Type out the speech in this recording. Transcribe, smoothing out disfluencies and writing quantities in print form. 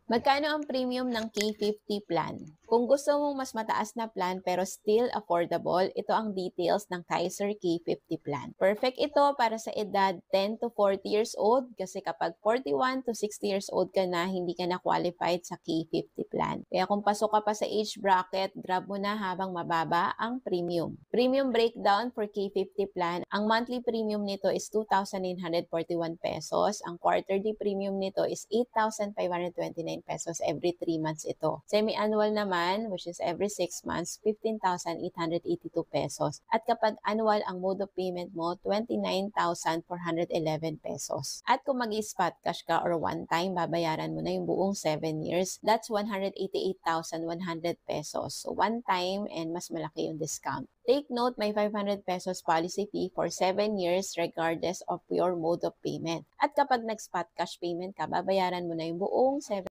Magkano ang premium ng K50 plan? Kung gusto mong mas mataas na plan pero still affordable, ito ang details ng Kaiser K50 plan. Perfect ito para sa edad 10 to 40 years old kasi kapag 41 to 60 years old ka na, hindi ka na qualified sa K50 plan. Kaya kung pasok ka pa sa age bracket, grab mo na habang mababa ang premium. Premium breakdown for K50 plan, ang monthly premium nito is 2,941 pesos. Ang quarterly premium nito is 8,529 pesos every 3 months ito. Semi-annual naman, which is every 6 months, 15,882 pesos. At kapag annual ang mode of payment mo, 29,411 pesos. At kung mag-spot cash ka or one time, babayaran mo na yung buong 7 years. That's 188,100 pesos. So one time and mas malaki yung discount. Take note, may 500 pesos policy fee for 7 years regardless of your mode of payment. At kapag nag-spot cash payment ka, babayaran mo na yung buong 7